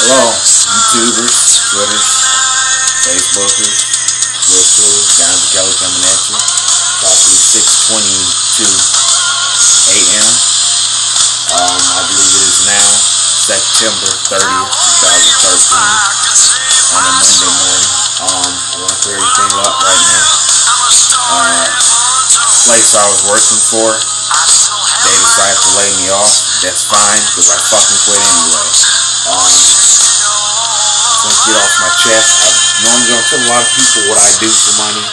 Hello, YouTubers, Twitters, Facebookers, Listeners, Down to Kelly coming at you. Approximately 6:22 a.m. I believe it is now September 30th, 2013 on a Monday morning. I want to clear everything up right now. Place I was working for, they decided to lay me off. That's fine, because I fucking quit anyway. Just want to get off my chest. I normally don't tell a lot of people what I do for money,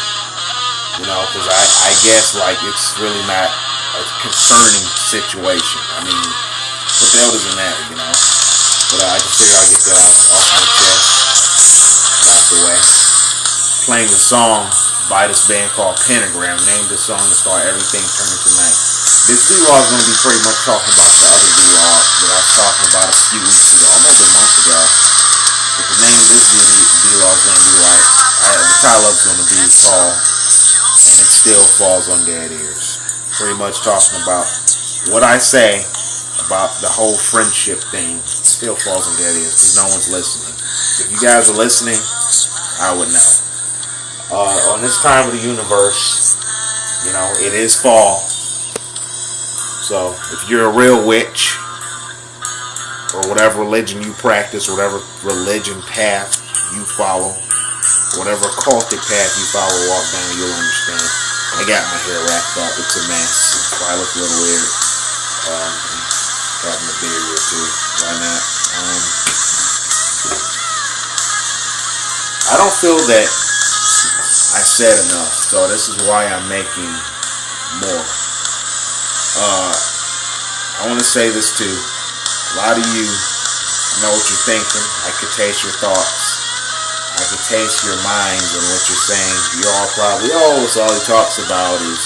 because I guess like it's really not a concerning situation. I mean, what the hell does it matter, But I just figured I'd get that off my chest, out the way. Playing the song by this band called Pentagram. Named the song is called Everything Turning Tonight. This vlog is going to be pretty much talking about the other vlog that I was talking about a few weeks ago, almost a month ago. But the name of this vlog is going to be like, the title of it's going to be called, and it still falls on dead ears. Pretty much talking about what I say about the whole friendship thing still falls on dead ears because no one's listening. If you guys are listening, I would know. On this time of the universe, it is fall. So if you're a real witch, or whatever religion you practice, or whatever religion path you follow, whatever occultic path you follow, walk down, you'll understand. I got my hair wrapped up. It's a mess. So I look a little weird. Having a beard or two. Why not? I don't feel that I said enough, so this is why I'm making more. I want to say this too. A lot of you know what you're thinking. I could taste your thoughts. I could taste your minds and what you're saying. You're all probably, it's all he talks about is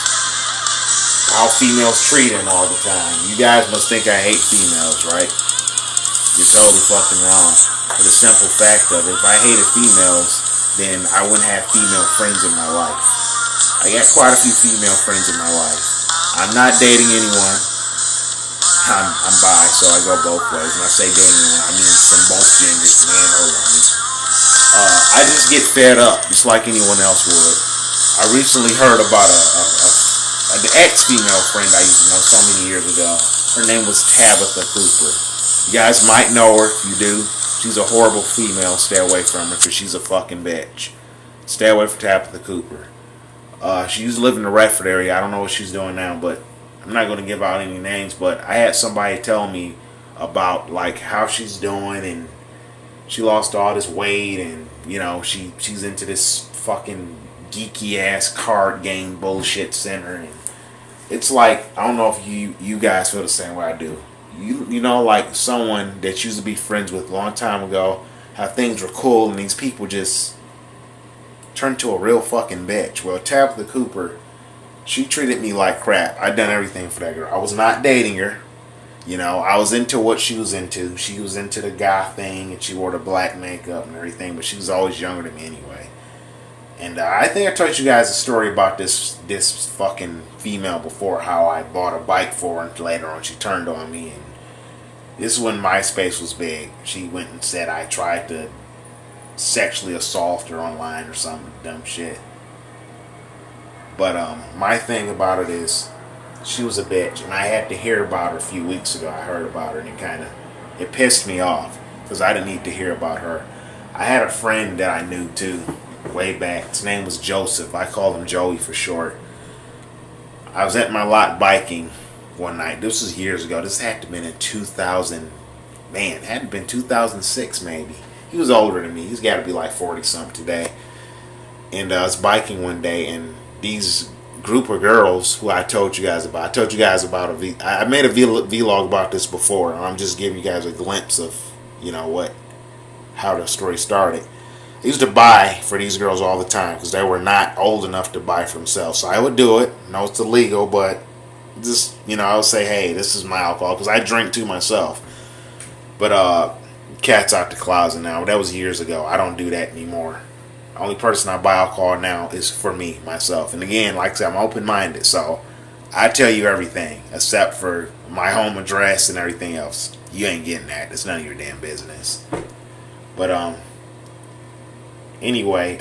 how females treat him all the time. You guys must think I hate females, right? You're totally fucking wrong. For the simple fact of it, if I hated females, then I wouldn't have female friends in my life. I got quite a few female friends in my life. I'm not dating anyone. I'm bi, so I go both ways. When I say dating anyone, I mean from both genders, man or woman. I just get fed up, just like anyone else would. I recently heard about an ex-female friend I used to know so many years ago. Her name was Tabitha Cooper. You guys might know her. If you do, she's a horrible female. Stay away from her because she's a fucking bitch. Stay away from Tabitha Cooper. She used to live in the Redford area. I don't know what she's doing now, but I'm not going to give out any names. But I had somebody tell me about like how she's doing, and she lost all this weight, and she's into this fucking geeky ass card game bullshit center, and it's like, I don't know if you guys feel the same way I do. Like someone that used to be friends with a long time ago, how things were cool, and these people just turned to a real fucking bitch. Well, Tabitha Cooper, she treated me like crap. I done everything for that girl. I was not dating her. I was into what she was into. She was into the goth thing, and she wore the black makeup and everything, but she was always younger than me anyway. And I think I told you guys a story about this fucking female before, how I bought a bike for her, and later on she turned on me. And this is when MySpace was big. She went and said I tried to sexually assault her online or some dumb shit. But my thing about it is, she was a bitch, and I had to hear about her a few weeks ago. I heard about her, and it pissed me off because I didn't need to hear about her. I had a friend that I knew too, way back. His name was Joseph. I called him Joey for short. I was at my lot biking one night. This was years ago. This had to have been in 2000. Man, it had to have been 2006 maybe. He was older than me. He's got to be like 40 something today. And I was biking one day, and these group of girls who I told you guys about. I made a vlog about this before, and I'm just giving you guys a glimpse of, how the story started. I used to buy for these girls all the time because they were not old enough to buy for themselves. So I would do it. I know it's illegal, but just, I would say, hey, this is my alcohol, because I drink too myself. But cat's out the closet now. That was years ago. I don't do that anymore. The only person I buy alcohol now is for me, myself. And again, like I said, I'm open-minded, so I tell you everything except for my home address and everything else. You ain't getting that. It's none of your damn business. But anyway,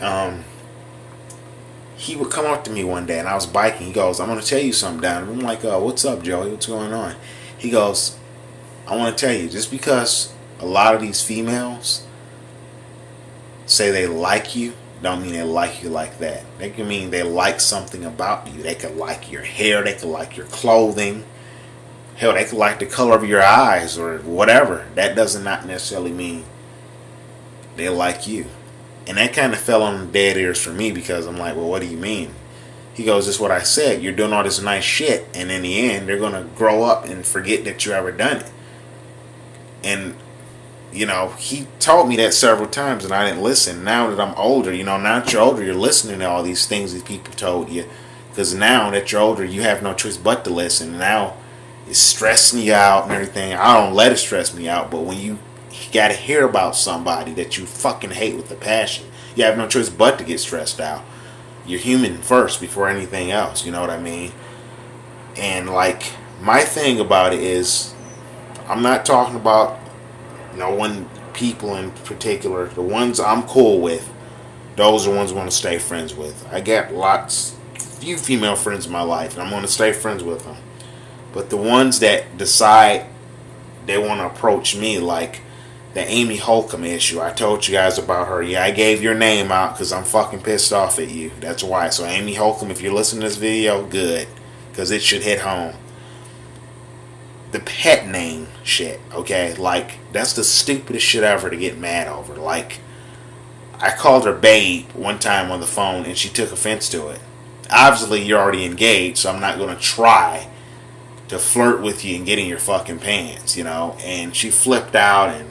he would come up to me one day, and I was biking. He goes, "I'm gonna tell you something, Down." I'm like, "What's up, Joey? What's going on?" He goes, "I want to tell you, just because a lot of these females say they like you, don't mean they like you like that. They can mean they like something about you. They could like your hair, they could like your clothing, hell, they could like the color of your eyes or whatever. That does not necessarily mean they like you." And that kind of fell on dead ears for me, because I'm like, "Well, what do you mean?" He goes, "This is what I said. You're doing all this nice shit, and in the end, they're going to grow up and forget that you ever done it." And, he told me that several times, and I didn't listen. Now that I'm older, now that you're older, you're listening to all these things that people told you. Because now that you're older, you have no choice but to listen. Now, it's stressing you out and everything. I don't let it stress me out, but when you got to hear about somebody that you fucking hate with a passion, you have no choice but to get stressed out. You're human first before anything else, you know what I mean? And like, my thing about it is, I'm not talking about no one people in particular. The ones I'm cool with, those are the ones I want to stay friends with. I got few female friends in my life, and I'm going to stay friends with them. But the ones that decide they want to approach me, like the Amy Holcomb issue, I told you guys about her. Yeah, I gave your name out because I'm fucking pissed off at you. That's why. So Amy Holcomb, if you're listening to this video, good, because it should hit home. The pet name shit, okay? Like, that's the stupidest shit ever to get mad over. Like, I called her babe one time on the phone, and she took offense to it. Obviously, you're already engaged, so I'm not going to try to flirt with you and get in your fucking pants, And she flipped out and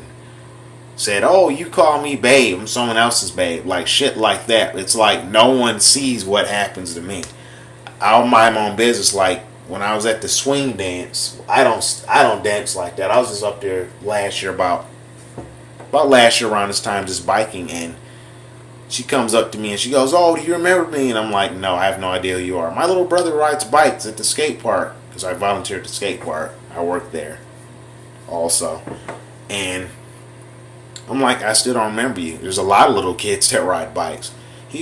said, "Oh, you call me babe, I'm someone else's babe." Like, shit like that. It's like no one sees what happens to me. I'll mind my own business. Like, when I was at the swing dance, I don't dance like that. I was just up there last year, about last year around this time, just biking, and she comes up to me and she goes, "Oh, do you remember me?" And I'm like, "No, I have no idea who you are. My little brother rides bikes at the skate park," because I volunteer at the skate park. I work there also. And I'm like, "I still don't remember you. There's a lot of little kids that ride bikes."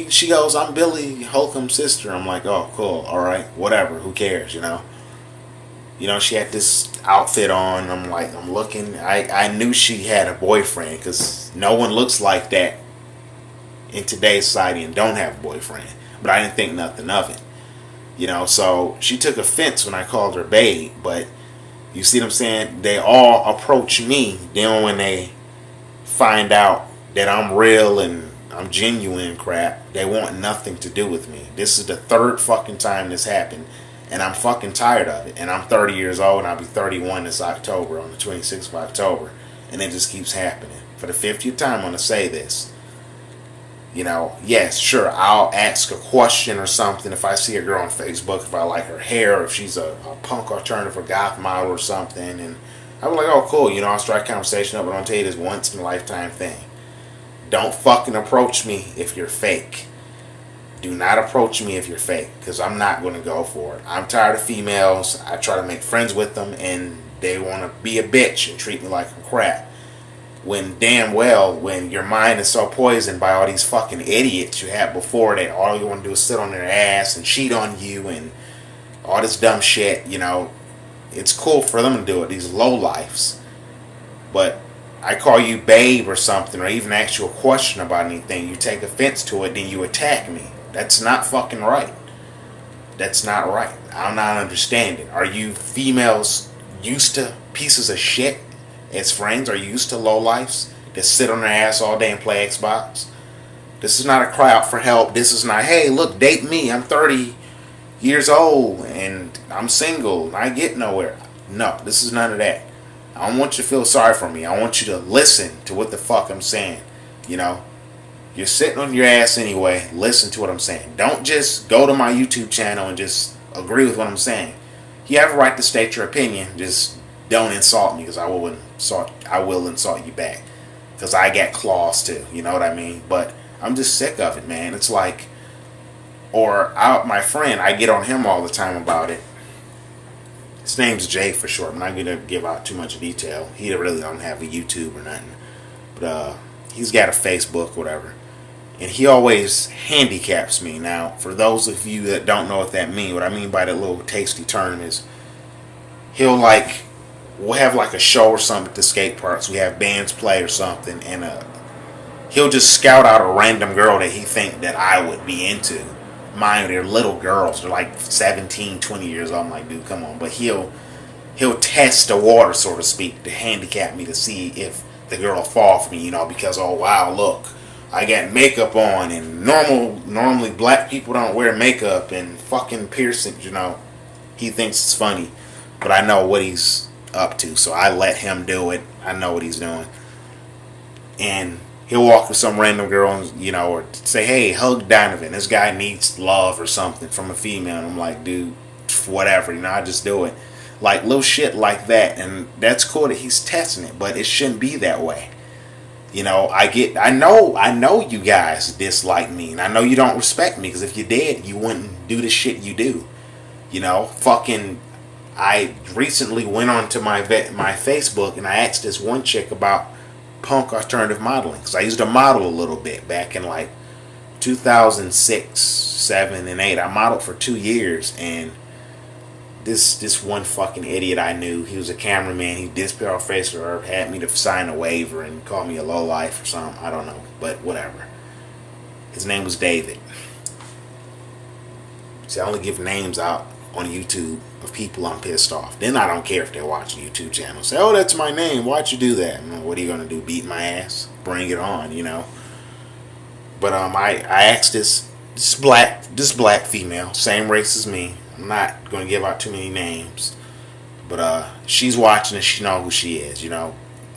She goes, "I'm Billy Holcomb's sister." I'm like, "Oh, cool. All right. Whatever. Who cares, She had this outfit on. I'm like, I'm looking. I knew she had a boyfriend, because no one looks like that in today's society and don't have a boyfriend. But I didn't think nothing of it. So she took offense when I called her babe. But you see what I'm saying? They all approach me. Then when they find out that I'm real and I'm genuine and crap, they want nothing to do with me. This is the third fucking time this happened, and I'm fucking tired of it. And I'm 30 years old, and I'll be 31 this October, on the 26th of October, and it just keeps happening. For the 50th time, I'm going to say this. Yes, sure, I'll ask a question or something if I see a girl on Facebook, if I like her hair, or if she's a punk alternative or goth model or something, and I'm like, "Oh, cool, I'll strike conversation up, but I'll tell you this once in a lifetime thing. Don't fucking approach me if you're fake. Do not approach me if you're fake, because I'm not going to go for it. I'm tired of females. I try to make friends with them, and they want to be a bitch and treat me like I'm crap. When damn well, when your mind is so poisoned by all these fucking idiots you had before, that all you want to do is sit on their ass and cheat on you and all this dumb shit, it's cool for them to do it, these lowlifes. But I call you babe or something, or even ask you a question about anything, you take offense to it, then you attack me. That's not fucking right. That's not right. I'm not understanding. Are you females used to pieces of shit as friends? Are you used to lowlifes that sit on their ass all day and play Xbox? This is not a cry out for help. This is not, "Hey, look, date me. I'm 30 years old and I'm single and I get nowhere." No, this is none of that. I don't want you to feel sorry for me. I want you to listen to what the fuck I'm saying. You're sitting on your ass anyway. Listen to what I'm saying. Don't just go to my YouTube channel and just agree with what I'm saying. You have a right to state your opinion. Just don't insult me, because I will insult you back. Because I got claws too. You know what I mean? But I'm just sick of it, man. It's like, my friend, I get on him all the time about it. His name's Jay for short. I'm not going to give out too much detail. He really don't have a YouTube or nothing. But he's got a Facebook, whatever, and he always handicaps me. Now, for those of you that don't know what that means, what I mean by that little tasty term is he'll like we'll have like a show or something at the skate parks. We have bands play or something, and he'll just scout out a random girl that he think that I would be into. Mind you, they're little girls. They're like 17, 20 years old. I'm like, dude, come on. But he'll test the water, so to speak, to handicap me to see if the girl will fall for me, because, oh, wow, look, I got makeup on, and normally black people don't wear makeup and fucking piercings, He thinks it's funny, but I know what he's up to, so I let him do it. I know what he's doing. And he'll walk with some random girl, and, or say, hey, hug Donovan. This guy needs love or something from a female. And I'm like, dude, whatever. I just do it. Like, little shit like that. And that's cool that he's testing it, but it shouldn't be that way. I know you guys dislike me, and I know you don't respect me, because if you did, you wouldn't do the shit you do. I recently went onto my Facebook, and I asked this one chick about punk alternative modeling, because I used to model a little bit back in like 2006, 7, and 8. I modeled for 2 years, and this one fucking idiot I knew, he was a cameraman, he displayed our face or had me to sign a waiver and called me a lowlife or something, I don't know, but whatever. His name was David. See, I only give names out on YouTube of people I'm pissed off. Then I don't care if they watch a YouTube channel. Say, oh, that's my name. Why'd you do that? What are you gonna do? Beat my ass? Bring it on, But I asked this black female, same race as me. I'm not gonna give out too many names, but she's watching and she knows who she is.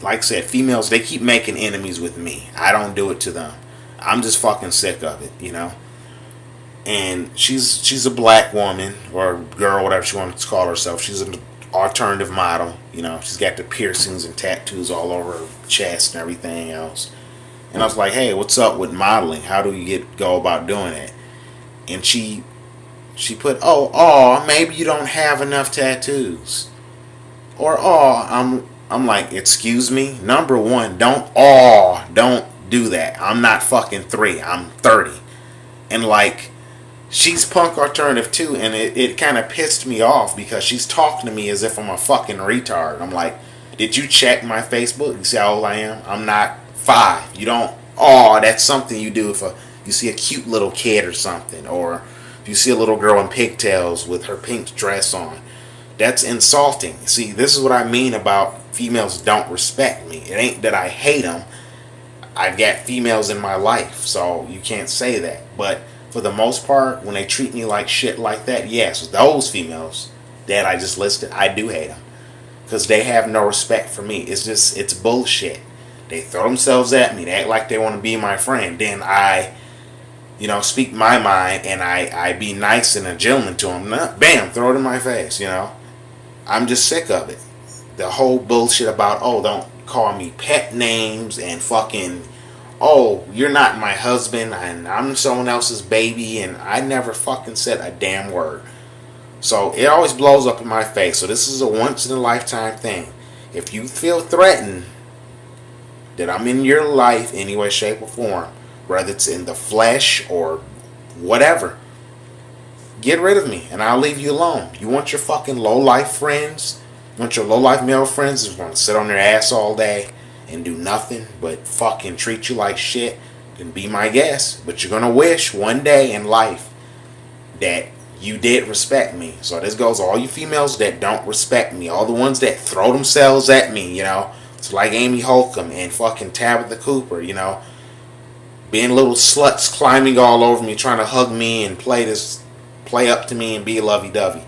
Like I said, females, they keep making enemies with me. I don't do it to them. I'm just fucking sick of it, And she's a black woman or girl, whatever she wants to call herself. She's an alternative model. She's got the piercings and tattoos all over her chest and everything else. And I was like, hey, what's up with modeling? How do you go about doing it? And she put, maybe you don't have enough tattoos. Or, I'm like, excuse me? Number one, don't do that. I'm not fucking 3. I'm 30. And like, she's punk alternative too, and it kind of pissed me off because she's talking to me as if I'm a fucking retard. I'm like, did you check my Facebook? You see how old I am? I'm not 5. You don't, that's something you do if you see a cute little kid or something, or if you see a little girl in pigtails with her pink dress on. That's insulting. See, this is what I mean about females don't respect me. It ain't that I hate them. I've got females in my life, so you can't say that. But for the most part, when they treat me like shit like that, yes, those females that I just listed, I do hate them. Because they have no respect for me. It's bullshit. They throw themselves at me. They act like they want to be my friend. Then I, speak my mind, and I be nice and a gentleman to them. Bam, throw it in my face, I'm just sick of it. The whole bullshit about, don't call me pet names and fucking, you're not my husband and I'm someone else's baby, and I never fucking said a damn word. So it always blows up in my face. So this is a once in a lifetime thing. If you feel threatened that I'm in your life any way, shape, or form, whether it's in the flesh or whatever, get rid of me and I'll leave you alone. You want your fucking low-life friends? You want your low-life male friends who want to sit on their ass all day and do nothing but fucking treat you like shit? Then be my guest. But you're going to wish one day in life that you did respect me. So this goes to all you females that don't respect me. All the ones that throw themselves at me, It's like Amy Holcomb and fucking Tabitha Cooper, Being little sluts climbing all over me, trying to hug me and play up to me and be lovey-dovey.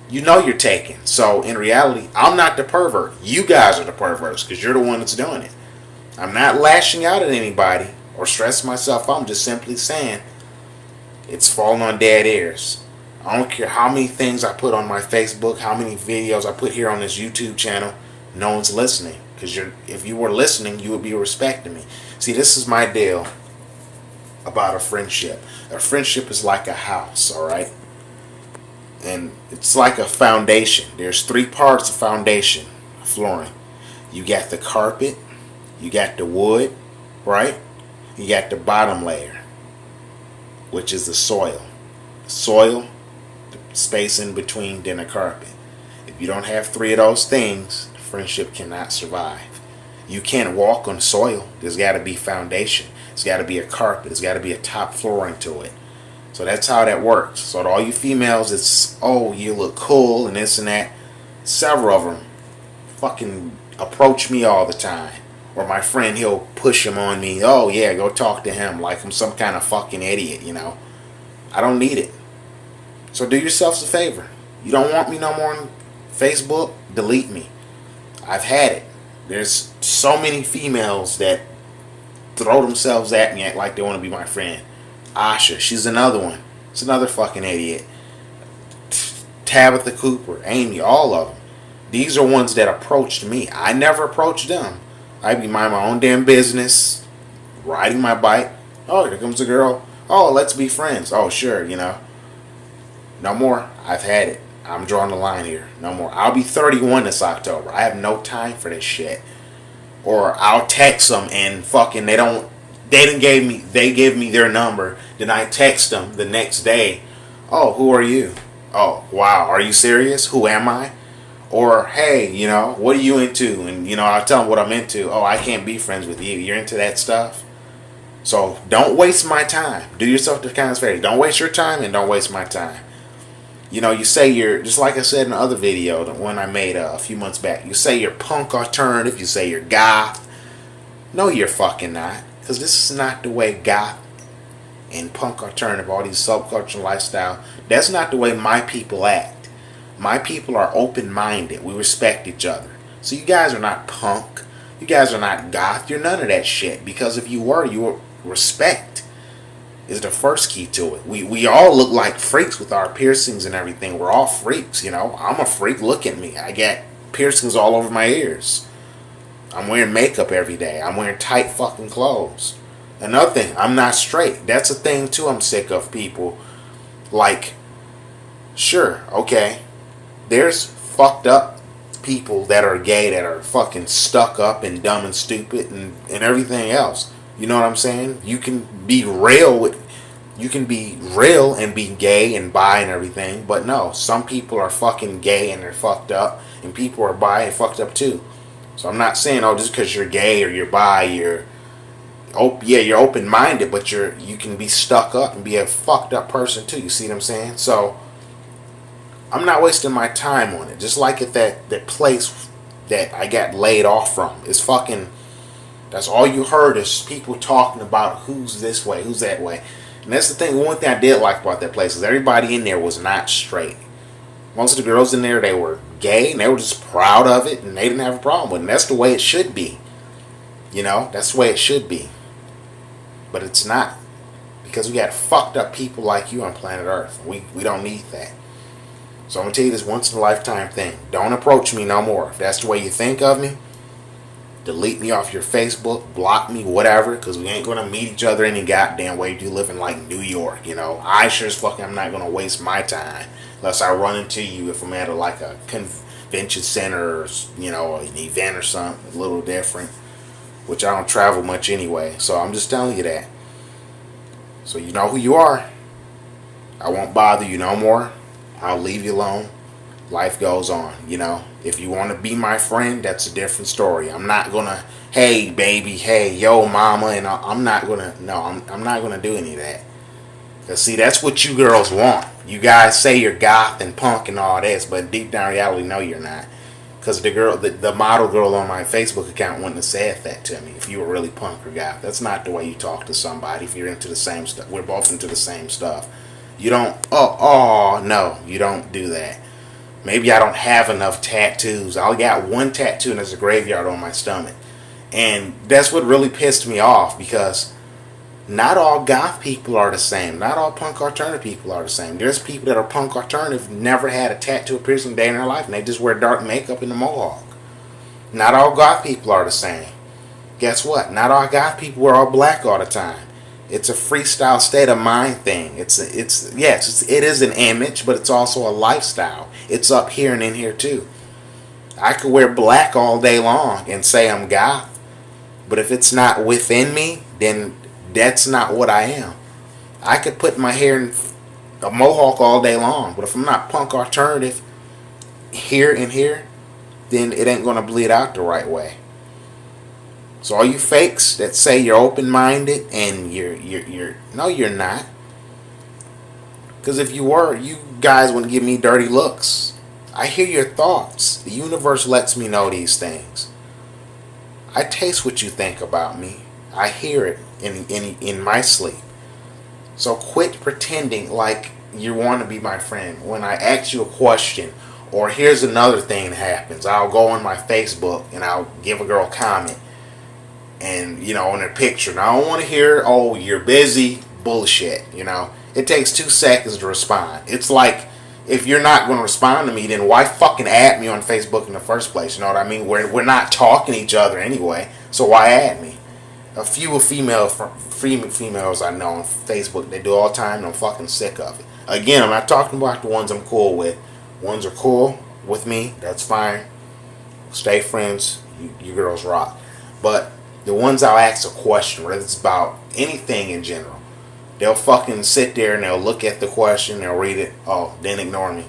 You're taken. So in reality, I'm not the pervert. You guys are the perverts because you're the one that's doing it. I'm not lashing out at anybody or stressing myself. I'm just simply saying it's falling on dead ears. I don't care how many things I put on my Facebook, how many videos I put here on this YouTube channel. No one's listening. Because if you were listening, you would be respecting me. See, this is my deal about a friendship. A friendship is like a house, alright? And it's like a foundation. There's 3 parts of foundation, flooring. You got the carpet, you got the wood, right? You got the bottom layer, which is the soil. Soil, the space in between, then a carpet. If you don't have three of those things, friendship cannot survive. You can't walk on soil. There's got to be foundation. There's got to be a carpet. There's got to be a top flooring to it. So that's how that works. So to all you females, it's, oh, you look cool and this and that. Several of them fucking approach me all the time. Or my friend, he'll push him on me. Oh, yeah, go talk to him like I'm some kind of fucking idiot, you know. I don't need it. So do yourselves a favor. You don't want me no more on Facebook? Delete me. I've had it. There's so many females that throw themselves at me, act like they want to be my friend. Asha, she's another one. It's another fucking idiot. Tabitha Cooper, Amy, all of them. These are ones that approached me. I never approached them. I be minding my own damn business, riding my bike. Oh, here comes a girl. Oh, let's be friends. Oh, sure, you know. No more. I've had it. I'm drawing the line here. No more. I'll be 31 this October. I have no time for this shit. Or I'll text them and fucking they give me their number. Then I text them the next day. Oh, who are you? Oh, wow. Are you serious? Who am I? Or, hey, you know, what are you into? And, you know, I'll tell them what I'm into. Oh, I can't be friends with you. You're into that stuff? So don't waste my time. Do yourself the kind of favor. Don't waste your time and don't waste my time. You know, you say you're, just like I said in the other video, the one I made a few months back, you say you're punk alternative, you say you're goth. No, you're fucking not. Because this is not the way goth and punk alternative, all these subculture lifestyle, that's not the way my people act. My people are open-minded. We respect each other. So you guys are not punk. You guys are not goth. You're none of that shit. Because if you were, you would respect. Is the first key to it. We all look like freaks with our piercings and everything. We're all freaks, you know. I'm a freak. Look at me. I got piercings all over my ears. I'm wearing makeup every day. I'm wearing tight fucking clothes. Another thing, I'm not straight. That's a thing too I'm sick of people. Like, sure, okay. There's fucked up people that are gay that are fucking stuck up and dumb and stupid and everything else. You know what I'm saying? You can be real and be gay and bi and everything, but no, some people are fucking gay and they're fucked up, and people are bi and fucked up too. So I'm not saying, oh, just because you're gay or you're bi, you're open-minded, but you can be stuck up and be a fucked up person too. You see what I'm saying? So I'm not wasting my time on it. Just like at that place that I got laid off from, it's fucking. That's all you heard is people talking about who's this way, who's that way. And that's the thing, one thing I did like about that place is everybody in there was not straight. Most of the girls in there, they were gay and they were just proud of it and they didn't have a problem with it. And that's the way it should be. You know, that's the way it should be. But it's not. Because we got fucked up people like you on planet Earth. We don't need that. So I'm going to tell you this once in a lifetime thing. Don't approach me no more. If that's the way you think of me, delete me off your Facebook, block me, whatever, because we ain't going to meet each other any goddamn way. You live in like New York, you know. I sure as fuck I'm not going to waste my time unless I run into you if I'm at a convention center or, you know, an event or something a little different, which I don't travel much anyway. So I'm just telling you that. So you know who you are. I won't bother you no more. I'll leave you alone. Life goes on, you know. If you want to be my friend, that's a different story. I'm not going to, hey, baby, hey, yo, mama, and I'm not going to, no, I'm not going to do any of that. Because, see, that's what you girls want. You guys say you're goth and punk and all this, but deep down reality, no, you're not. Because the model girl on my Facebook account wouldn't have said that to me if you were really punk or goth. That's not the way you talk to somebody if you're into the same stuff. We're both into the same stuff. You don't, no, you don't do that. Maybe I don't have enough tattoos. I got one tattoo and there's a graveyard on my stomach. And that's what really pissed me off, because not all goth people are the same. Not all punk alternative people are the same. There's people that are punk alternative, never had a tattoo or piercing day in their life, and they just wear dark makeup and a mohawk. Not all goth people are the same. Guess what? Not all goth people wear all black all the time. It's a freestyle state of mind thing. It is an image, but it's also a lifestyle. It's up here and in here too. I could wear black all day long and say I'm goth. But if it's not within me, then that's not what I am. I could put my hair in a mohawk all day long, but if I'm not punk alternative here and here, then it ain't gonna bleed out the right way. So all you fakes that say you're open-minded and you're no, you're not. Because if you were, you guys wouldn't give me dirty looks. I hear your thoughts. The universe lets me know these things. I taste what you think about me. I hear it in my sleep. So quit pretending like you want to be my friend. When I ask you a question, or here's another thing that happens. I'll go on my Facebook and I'll give a girl a comment. And, you know, on their picture. Now, I don't want to hear, oh, you're busy, bullshit, you know. It takes 2 seconds to respond. It's like, if you're not going to respond to me, then why fucking add me on Facebook in the first place? You know what I mean? We're not talking to each other anyway, so why add me? A few females I know on Facebook, they do all the time, and I'm fucking sick of it. Again, I'm not talking about the ones I'm cool with. Ones are cool with me, that's fine. Stay friends, you girls rock. But the ones I'll ask a question, whether it's about anything in general, they'll fucking sit there and they'll look at the question, they'll read it, oh, then ignore me.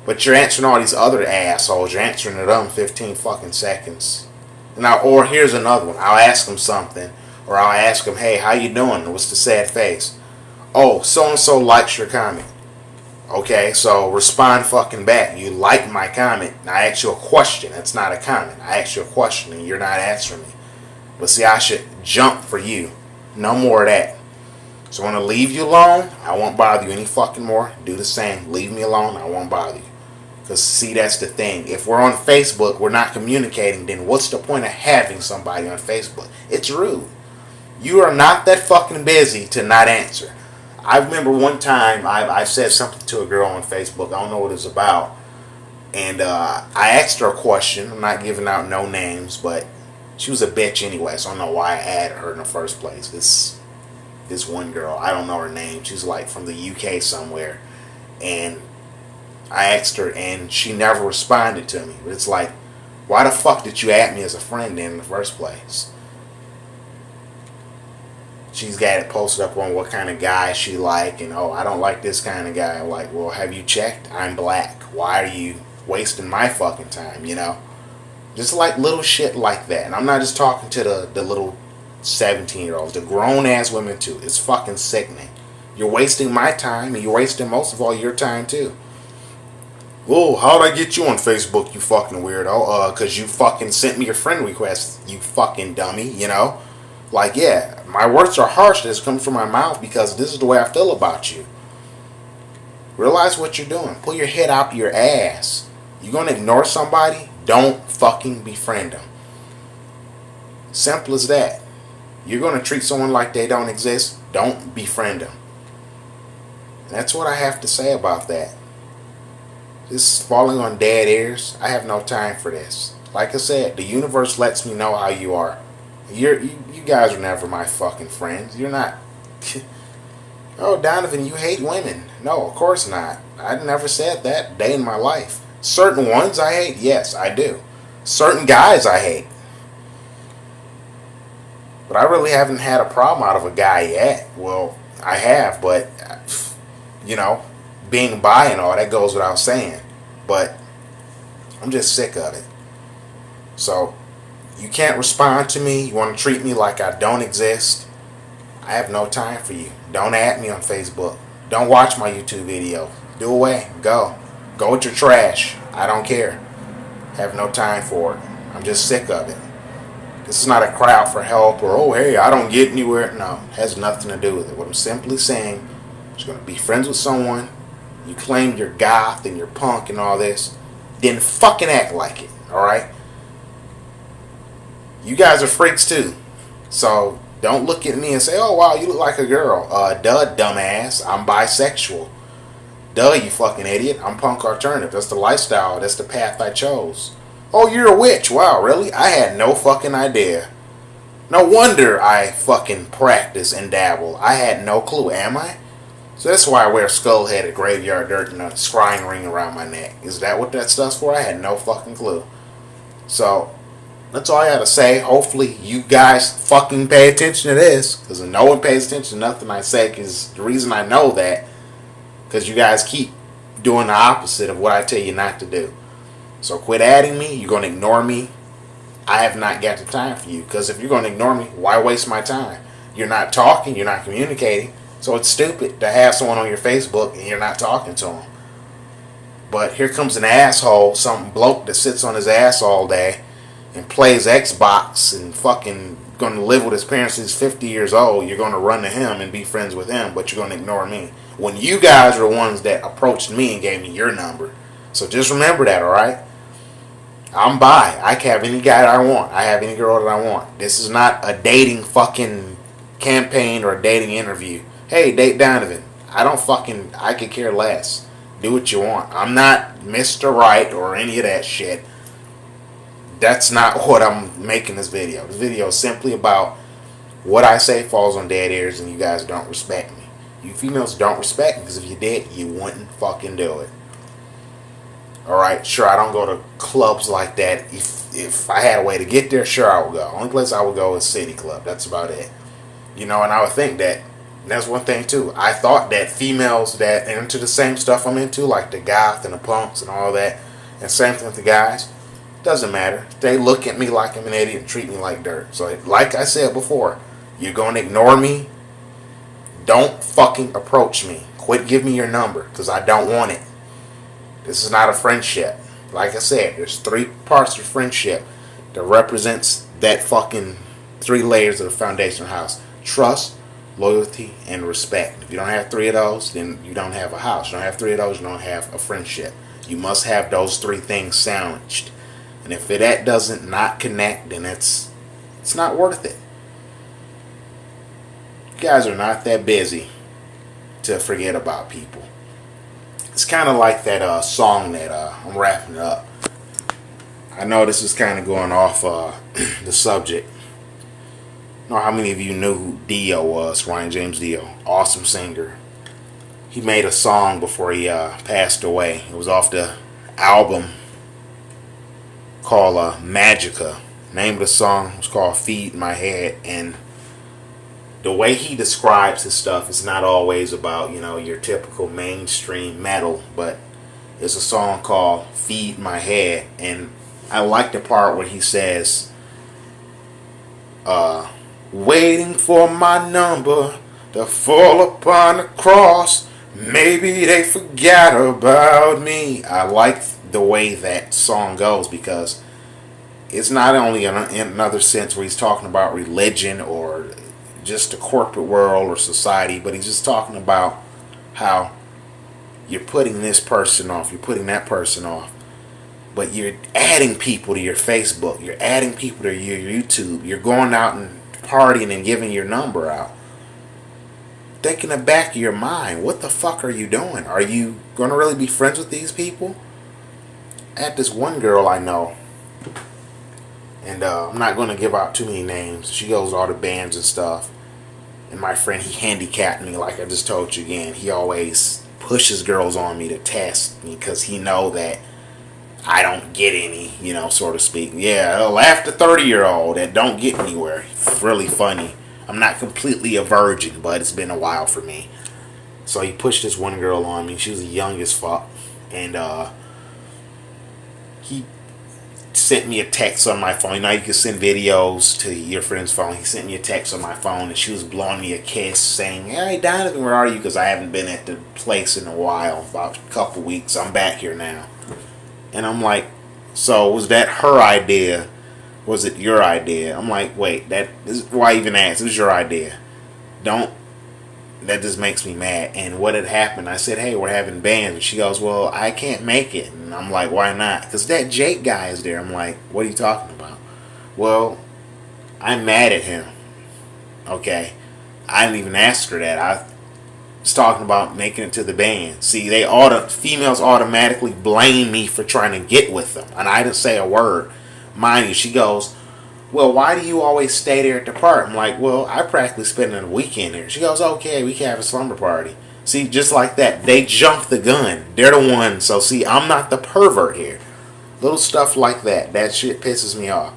But you're answering all these other assholes, you're answering to them 15 fucking seconds. Now, or here's another one, I'll ask them something, or I'll ask them, hey, how you doing? What's the sad face? Oh, so-and-so likes your comment. Okay, so respond fucking back. You like my comment. I asked you a question. It's not a comment. I asked you a question and you're not answering me. But see, I should jump for you. No more of that. So I'm going to leave you alone. I won't bother you any fucking more. Do the same. Leave me alone. I won't bother you. Because see, that's the thing. If we're on Facebook, we're not communicating, then what's the point of having somebody on Facebook? It's rude. You are not that fucking busy to not answer. I remember one time I said something to a girl on Facebook. I don't know what it was about. And I asked her a question. I'm not giving out no names, but she was a bitch anyway, so I don't know why I added her in the first place. This one girl, I don't know her name. She's like from the UK somewhere. And I asked her, and she never responded to me. But it's like, why the fuck did you add me as a friend in the first place? She's got it posted up on what kind of guy she like, and oh, I don't like this kind of guy. I'm like, well, have you checked? I'm black. Why are you wasting my fucking time, you know? Just like little shit like that. And I'm not just talking to the little 17-year-olds, the grown-ass women too. It's fucking sickening. You're wasting my time, and you're wasting most of all your time too. Whoa, how'd I get you on Facebook, you fucking weirdo? Cause you fucking sent me your friend request, you fucking dummy, you know? Like, yeah, my words are harsh. This comes from my mouth because this is the way I feel about you. Realize what you're doing. Pull your head out your ass. You're going to ignore somebody? Don't fucking befriend them. Simple as that. You're going to treat someone like they don't exist? Don't befriend them. That's what I have to say about that. This is falling on dead ears. I have no time for this. Like I said, the universe lets me know how you are. You guys are never my fucking friends. You're not. Oh, Donovan, you hate women. No, of course not. I never said that day in my life. Certain ones I hate, yes, I do. Certain guys I hate. But I really haven't had a problem out of a guy yet. Well, I have, but, you know, being bi and all, that goes without saying. But I'm just sick of it. So, you can't respond to me. You want to treat me like I don't exist. I have no time for you. Don't add me on Facebook. Don't watch my YouTube video. Do away. Go. Go with your trash. I don't care. Have no time for it. I'm just sick of it. This is not a cry out for help or, oh, hey, I don't get anywhere. No, it has nothing to do with it. What I'm simply saying is going to be friends with someone. You claim you're goth and you're punk and all this. Then fucking act like it. Alright? You guys are freaks too. So don't look at me and say, oh wow, you look like a girl. Duh, dumbass. I'm bisexual. Duh, you fucking idiot. I'm punk alternative. That's the lifestyle. That's the path I chose. Oh, you're a witch. Wow, really? I had no fucking idea. No wonder I fucking practice and dabble. I had no clue, am I? So that's why I wear skull-headed graveyard dirt and a scrying ring around my neck. Is that what that stuff's for? I had no fucking clue. So That's all I gotta say. Hopefully you guys fucking pay attention to this, because no one pays attention to nothing I say, because the reason I know that, because you guys keep doing the opposite of what I tell you not to do. So quit adding me. You're going to ignore me. I have not got the time for you, because if you're going to ignore me, why waste my time? You're not talking, you're not communicating, so it's stupid to have someone on your Facebook and you're not talking to them. But here comes an asshole, some bloke that sits on his ass all day and plays Xbox and fucking going to live with his parents since he's 50 years old. You're going to run to him and be friends with him, but you're going to ignore me, when you guys are the ones that approached me and gave me your number. So just remember that, alright? I'm bi. I can have any guy that I want. I have any girl that I want. This is not a dating fucking campaign or a dating interview. Hey, date Donovan. I could care less. Do what you want. I'm not Mr. Right or any of that shit. That's not what I'm making this video. This video is simply about what I say falls on dead ears and you guys don't respect me. You females don't respect me, because if you did, you wouldn't fucking do it. Alright, sure, I don't go to clubs like that. If I had a way to get there, sure I would go. Only place I would go is City Club. That's about it. You know, and I would think that. And that's one thing too. I thought that females that are into the same stuff I'm into, like the goth and the punks and all that, and same thing with the guys, doesn't matter. They look at me like I'm an idiot and treat me like dirt. So like I said before, you're going to ignore me. Don't fucking approach me. Quit giving me your number, because I don't want it. This is not a friendship. Like I said, there's 3 parts of friendship that represents that fucking 3 layers of the foundation of the house. Trust, loyalty, and respect. If you don't have 3 of those, then you don't have a house. You don't have 3 of those, you don't have a friendship. You must have those 3 things sandwiched. And if that doesn't not connect, then it's not worth it. You guys are not that busy to forget about people. It's kind of like that song that I'm wrapping it up. I know this is kind of going off the subject. I don't know how many of you knew who Dio was, Ryan James Dio. Awesome singer. He made a song before he passed away. It was off the album called Magica. The name of the song was called Feed My Head. And the way he describes his stuff is not always about, you know, your typical mainstream metal, but it's a song called Feed My Head. And I like the part where he says, waiting for my number to fall upon the cross, maybe they forgot about me. I like the way that song goes, because it's not only in another sense where he's talking about religion or just the corporate world or society, but he's just talking about how you're putting this person off, you're putting that person off, but you're adding people to your Facebook, you're adding people to your YouTube, you're going out and partying and giving your number out. Think in the back of your mind, what the fuck are you doing? Are you going to really be friends with these people? I had this one girl I know, and I'm not going to give out too many names. She goes to all the bands and stuff. And my friend, he handicapped me, like I just told you again. He always pushes girls on me to test me, because he know that I don't get any, you know, so to speak. Yeah, I'll laugh the 30-year-old that don't get anywhere. Really funny. I'm not completely a virgin, but it's been a while for me. So he pushed this one girl on me. She was young as fuck. And he sent me a text on my phone. You know, you can send videos to your friend's phone. He sent me a text on my phone, and she was blowing me a kiss saying, hey, Donovan, where are you? Because I haven't been at the place in a while, about a couple weeks. I'm back here now. And I'm like, so was that her idea? Was it your idea? I'm like, wait, that is why I even asked. It was your idea. That just makes me mad. And what had happened, I said, hey, we're having bands. And she goes, well, I can't make it. And I'm like, why not? Because that Jake guy is there. I'm like, what are you talking about? Well, I'm mad at him. Okay. I didn't even ask her that. I was talking about making it to the band. See, females automatically blame me for trying to get with them. And I didn't say a word. Mind you, she goes, well, why do you always stay there at the park? I'm like, well, I practically spend a weekend here. She goes, okay, we can have a slumber party. See, just like that. They jump the gun. They're the ones. So, see, I'm not the pervert here. Little stuff like that. That shit pisses me off.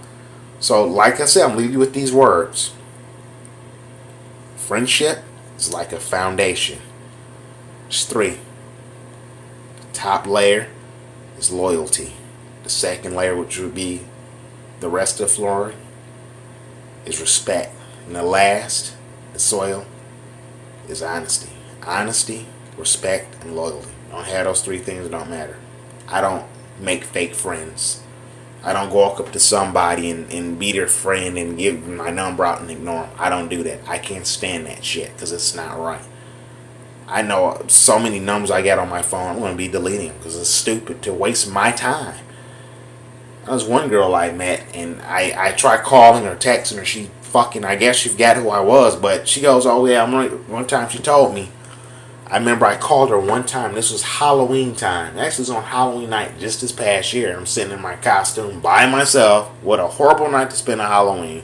So, like I said, I'm leaving you with these words. Friendship is like a foundation. There's three. The top layer is loyalty. The second layer, which would be the rest of the floor, is respect. And the last, the soil, is honesty. Honesty, respect, and loyalty. Don't have those three things, it don't matter. I don't make fake friends. I don't go walk up to somebody and be their friend and give my number out and ignore them. I don't do that. I can't stand that shit because it's not right. I know so many numbers I got on my phone, I'm going to be deleting them because it's stupid to waste my time. There was one girl I met, and I tried calling her, texting her. She fucking, I guess she forgot who I was, but she goes, oh yeah, I'm right. One time she told me. I remember I called her one time. This was Halloween time. Actually, it was on Halloween night just this past year. I'm sitting in my costume by myself. What a horrible night to spend on Halloween.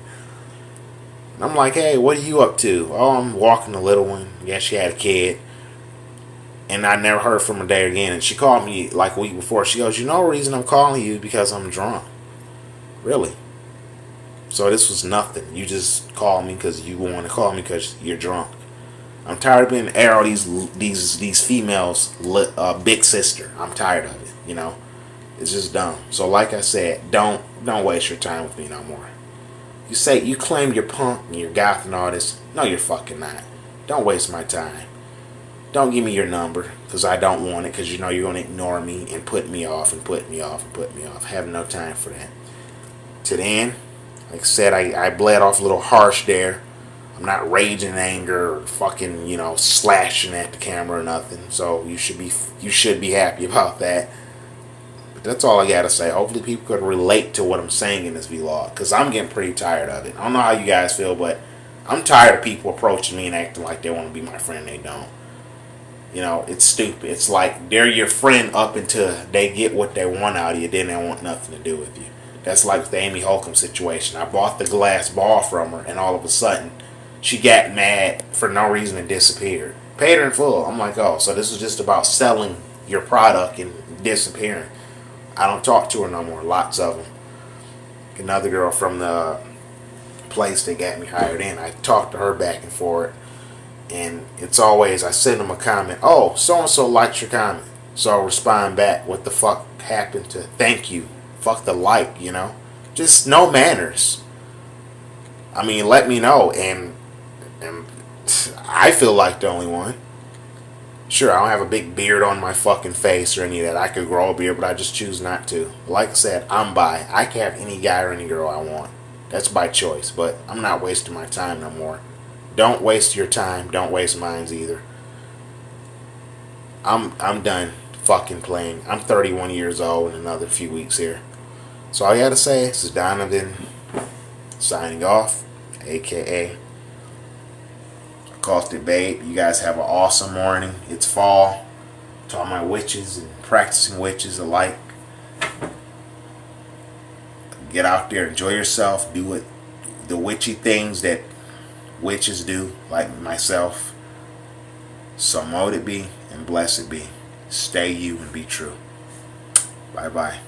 And I'm like, hey, what are you up to? Oh, I'm walking the little one. Yeah, she had a kid. And I never heard from her day again. And she called me like a week before. She goes, you know the reason I'm calling you because I'm drunk. Really? So this was nothing. You just called me because you want to call me because you're drunk. I'm tired of being arrow these females big sister. I'm tired of it. You know, it's just dumb. So like I said, don't waste your time with me no more. You say you claim you're punk and you're goth and all this. No, you're fucking not. Don't waste my time. Don't give me your number because I don't want it because you know you're gonna ignore me and put me off and put me off and put me off. I have no time for that. To the end, like I said, I bled off a little harsh there. I'm not raging in anger or fucking, you know, slashing at the camera or nothing. So you should be happy about that. But that's all I gotta say. Hopefully people could relate to what I'm saying in this vlog, because I'm getting pretty tired of it. I don't know how you guys feel, but I'm tired of people approaching me and acting like they want to be my friend. They don't. You know, it's stupid. It's like they're your friend up until they get what they want out of you, then they want nothing to do with you. That's like the Amy Holcomb situation. I bought the glass ball from her, and all of a sudden she got mad for no reason and disappeared. Paid her in full. I'm like, oh, so this is just about selling your product and disappearing. I don't talk to her no more. Lots of them. Another girl from the place that got me hired in, I talked to her back and forth. And it's always, I send them a comment. Oh, so-and-so liked your comment. So I'll respond back. What the fuck happened to thank you? Fuck the like, you know? Just no manners. I mean, let me know. And I feel like the only one. Sure, I don't have a big beard on my fucking face or any of that. I could grow a beard, but I just choose not to. Like I said, I'm bi. I can have any guy or any girl I want. That's by choice, but I'm not wasting my time no more. Don't waste your time. Don't waste mine either. I'm done fucking playing. I'm 31 years old in another few weeks here. So all I gotta say, this is Donovan signing off, aka Caustic Babe. You guys have an awesome morning. It's fall. To all my witches and practicing witches alike, get out there, enjoy yourself, do what the witchy things that witches do, like myself. So mote it be and blessed be. Stay you and be true. Bye bye.